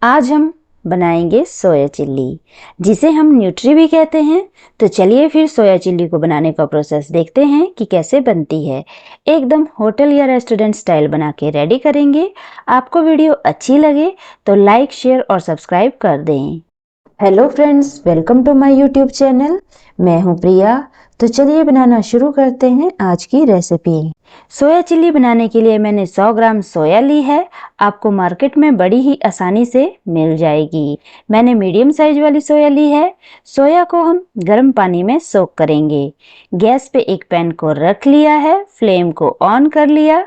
आज हम बनाएंगे सोया चिल्ली, जिसे हम न्यूट्री भी कहते हैं। तो चलिए फिर सोया चिल्ली को बनाने का प्रोसेस देखते हैं कि कैसे बनती है। एकदम होटल या रेस्टोरेंट स्टाइल बना के रेडी करेंगे। आपको वीडियो अच्छी लगे तो लाइक, शेयर और सब्सक्राइब कर दें। Hello friends, welcome to my YouTube channel. मैं हूं प्रिया। तो चलिए बनाना शुरू करते हैं आज की रेसिपी। सोया चिल्ली बनाने के लिए मैंने 100 ग्राम सोया ली है। आपको मार्केट में बड़ी ही आसानी से मिल जाएगी। मैंने मीडियम साइज वाली सोया ली है। सोया को हम गर्म पानी में सोक करेंगे। गैस पे एक पैन को रख लिया है, फ्लेम को ऑन कर लिया।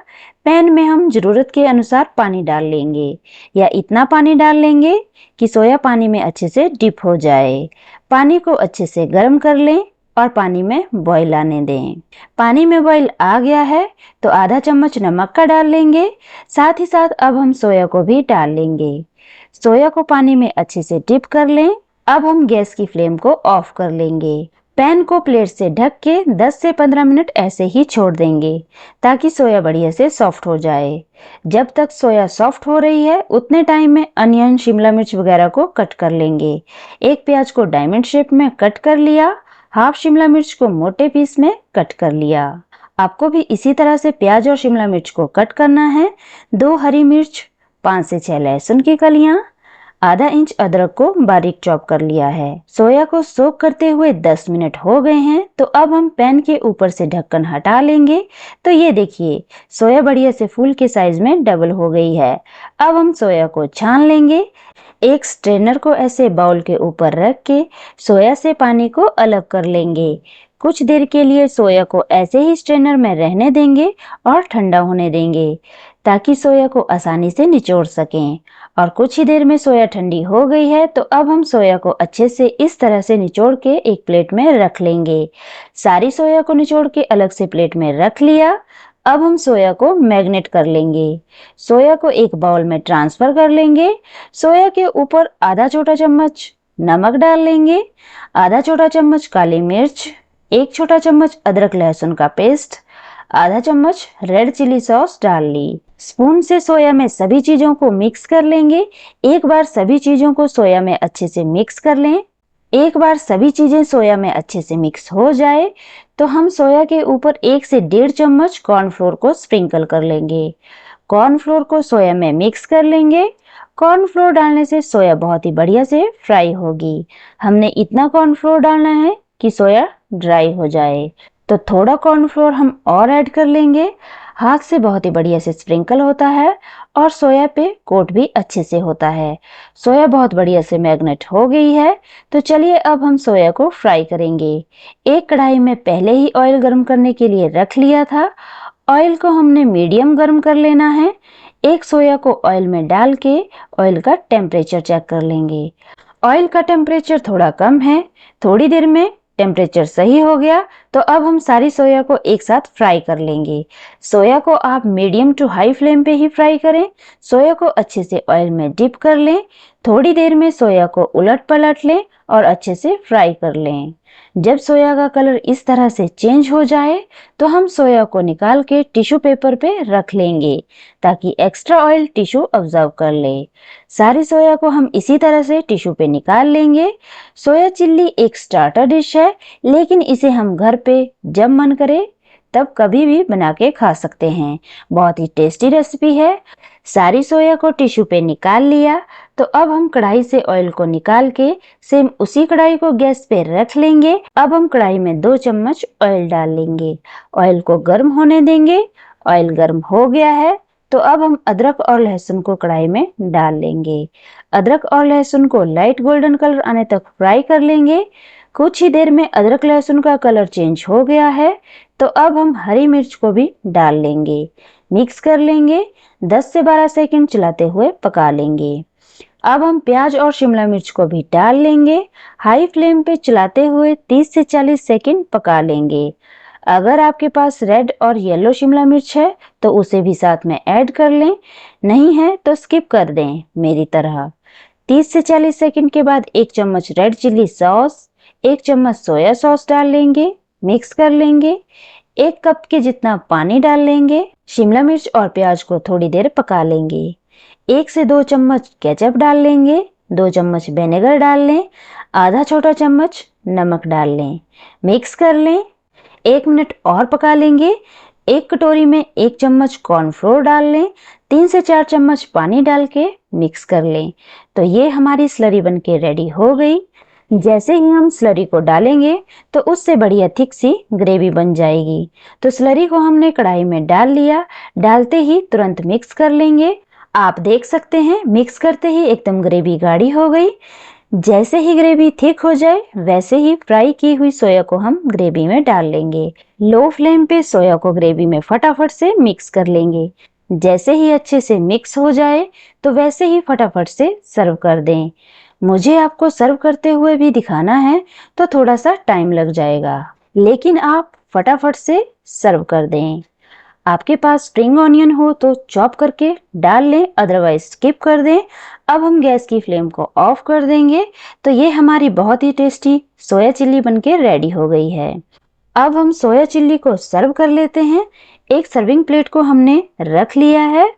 पैन में हम जरूरत के अनुसार पानी डाल लेंगे, या इतना पानी डाल लेंगे कि सोया पानी में अच्छे से डिप हो जाए। पानी को अच्छे से गर्म कर लें और पानी में बॉईल आने दें। पानी में बॉईल आ गया है तो आधा चम्मच नमक का डाल लेंगे। साथ ही साथ अब हम सोया को भी डाल लेंगे। सोया को पानी में अच्छे से डिप कर लें। अब हम गैस की फ्लेम को ऑफ कर लेंगे। पैन को प्लेट से ढक के 10 से 15 मिनट ऐसे ही छोड़ देंगे, ताकि सोया बढ़िया से सॉफ्ट हो जाए। जब तक सोया सॉफ्ट हो रही है उतने टाइम में अनियन, शिमला मिर्च वगैरह को कट कर लेंगे। एक प्याज को डायमंड शेप में कट कर लिया। हाफ शिमला मिर्च को मोटे पीस में कट कर लिया। आपको भी इसी तरह से प्याज और शिमला मिर्च को कट करना है। 2 हरी मिर्च, 5 से 6 लहसुन की कलियां, आधा इंच अदरक को बारीक चॉप कर लिया है। सोया को सोक करते हुए 10 मिनट हो गए हैं, तो अब हम पैन के ऊपर से ढक्कन हटा लेंगे। तो ये देखिए, सोया बढ़िया से फूल के साइज में डबल हो गई है। अब हम सोया को छान लेंगे। एक स्ट्रेनर को ऐसे बाउल के ऊपर रख के सोया से पानी को अलग कर लेंगे। कुछ देर के लिए सोया को ऐसे ही स्ट्रेनर में रहने देंगे और ठंडा होने देंगे, ताकि सोया को आसानी से निचोड़ सकें। और कुछ ही देर में सोया ठंडी हो गई है, तो अब हम सोया को अच्छे से इस तरह से निचोड़ के एक प्लेट में रख लेंगे। सारी सोया को निचोड़ के अलग से प्लेट में रख लिया। अब हम सोया को मैग्नेट कर लेंगे। सोया को एक बाउल में ट्रांसफर कर लेंगे। सोया के ऊपर आधा छोटा चम्मच नमक डाल लेंगे, आधा छोटा चम्मच काली मिर्च, 1 छोटा चम्मच अदरक लहसुन का पेस्ट, आधा चम्मच रेड चिली सॉस डाल ली। स्पून से सोया में सभी चीजों को मिक्स कर लेंगे। एक बार सभी चीजों को सोया में अच्छे से मिक्स कर लें। एक बार सभी चीजें सोया में अच्छे से मिक्स हो जाए, तो हम सोया के ऊपर 1 से 1.5 चम्मच कॉर्नफ्लोर को स्प्रिंकल कर लेंगे। कॉर्नफ्लोर को सोया में मिक्स कर लेंगे। कॉर्नफ्लोर डालने से सोया बहुत ही बढ़िया से फ्राई होगी। हमने इतना कॉर्नफ्लोर डालना है कि सोया ड्राई हो जाए। तो थोड़ा कॉर्नफ्लोर हम और ऐड कर लेंगे। हाथ से बहुत ही बढ़िया से स्प्रिंकल होता है और सोया पे कोट भी अच्छे से होता है। सोया बहुत बढ़िया से मैग्नेट हो गई है। तो चलिए अब हम सोया को फ्राई करेंगे। एक कढ़ाई में पहले ही ऑयल गर्म करने के लिए रख लिया था। ऑयल को हमने मीडियम गर्म कर लेना है। एक सोया को ऑयल में डाल के ऑयल का टेम्परेचर चेक कर लेंगे। ऑयल का टेम्परेचर थोड़ा कम है। थोड़ी देर में टेम्परेचर सही हो गया, तो अब हम सारी सोया को एक साथ फ्राई कर लेंगे। सोया को आप मीडियम टू हाई फ्लेम पे ही फ्राई करें। सोया को अच्छे से ऑयल में डिप कर लें। थोड़ी देर में सोया को उलट पलट लें और अच्छे से फ्राई कर लें। जब सोया का कलर इस तरह से चेंज हो जाए, तो हम सोया को निकाल के टिश्यू पेपर पे रख लेंगे, ताकि एक्स्ट्रा ऑयल टिश्यू ऑब्जर्व कर ले। सारी सोया को हम इसी तरह से टिश्यू पे निकाल लेंगे। सोया चिल्ली एक स्टार्टर डिश है, लेकिन इसे हम घर पे जब मन करे तब कभी भी बना के खा सकते हैं। बहुत ही टेस्टी रेसिपी है। सारी सोया को टिश्यू पे निकाल लिया, तो अब हम कढ़ाई से ऑयल को निकाल के सेम उसी कढ़ाई को गैस पे रख लेंगे। अब हम कढ़ाई में 2 चम्मच ऑयल डाल लेंगे। ऑयल को गर्म होने देंगे। ऑयल गर्म हो गया है, तो अब हम अदरक और लहसुन को कढ़ाई में डाल लेंगे। अदरक और लहसुन को लाइट गोल्डन कलर आने तक फ्राई कर लेंगे। कुछ ही देर में अदरक लहसुन का कलर चेंज हो गया है, तो अब हम हरी मिर्च को भी डाल लेंगे। मिक्स कर लेंगे। 10 से 12 सेकंड चलाते हुए पका लेंगे। अब हम प्याज और शिमला मिर्च को भी डाल लेंगे। हाई फ्लेम पे चलाते हुए 30 से 40 सेकंड पका लेंगे। अगर आपके पास रेड और येलो शिमला मिर्च है तो उसे भी साथ में ऐड कर लें, नहीं है तो स्किप कर दें मेरी तरह। 30 से 40 सेकंड के बाद 1 चम्मच रेड चिली सॉस, 1 चम्मच सोया सॉस डाल लेंगे। मिक्स कर लेंगे। 1 कप के जितना पानी डाल लेंगे। शिमला मिर्च और प्याज को थोड़ी देर पका लेंगे। 1 से 2 चम्मच केचप डाल लेंगे, 2 चम्मच विनेगर डाल लें, आधा छोटा चम्मच नमक डाल लें, मिक्स कर लें। 1 मिनट और पका लेंगे। 1 कटोरी में 1 चम्मच कॉर्नफ्लोर डाल लें, 3 से 4 चम्मच पानी डाल के मिक्स कर लें। तो ये हमारी स्लरी बनके रेडी हो गई। जैसे ही हम स्लरी को डालेंगे तो उससे बढ़िया थिक सी ग्रेवी बन जाएगी। तो स्लरी को हमने कढ़ाई में डाल लिया, डालते ही तुरंत मिक्स कर लेंगे। आप देख सकते हैं मिक्स करते ही एकदम ग्रेवी गाढ़ी हो गई। जैसे ही ग्रेवी थिक हो जाए वैसे ही फ्राई की हुई सोया को हम ग्रेवी में डाल लेंगे। लो फ्लेम पे सोया को ग्रेवी में फटाफट से मिक्स कर लेंगे। जैसे ही अच्छे से मिक्स हो जाए तो वैसे ही फटाफट से सर्व कर दें। मुझे आपको सर्व करते हुए भी दिखाना है तो थोड़ा सा टाइम लग जाएगा, लेकिन आप फटाफट से सर्व कर दें। आपके पास स्प्रिंग ऑनियन हो तो चॉप करके डाल लें, अदरवाइज स्किप कर दें। अब हम गैस की फ्लेम को ऑफ कर देंगे। तो ये हमारी बहुत ही टेस्टी सोया चिल्ली बनके रेडी हो गई है। अब हम सोया चिल्ली को सर्व कर लेते हैं। एक सर्विंग प्लेट को हमने रख लिया है।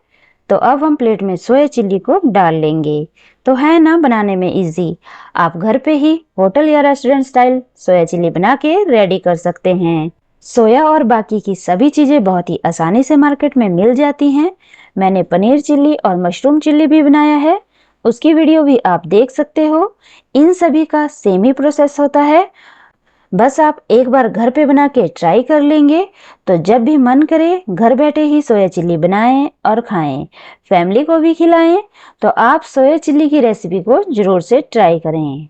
तो अब हम प्लेट में सोया चिल्ली को डाल लेंगे। तो है ना बनाने में इजी। आप घर पे ही होटल या रेस्टोरेंट स्टाइल सोया चिल्ली बना के रेडी कर सकते हैं। सोया और बाकी की सभी चीजें बहुत ही आसानी से मार्केट में मिल जाती हैं। मैंने पनीर चिल्ली और मशरूम चिल्ली भी बनाया है, उसकी वीडियो भी आप देख सकते हो। इन सभी का सेम ही प्रोसेस होता है। बस आप एक बार घर पे बना के ट्राई कर लेंगे तो जब भी मन करे घर बैठे ही सोया चिल्ली बनाएं और खाएं, फैमिली को भी खिलाएं। तो आप सोया चिल्ली की रेसिपी को जरूर से ट्राई करें।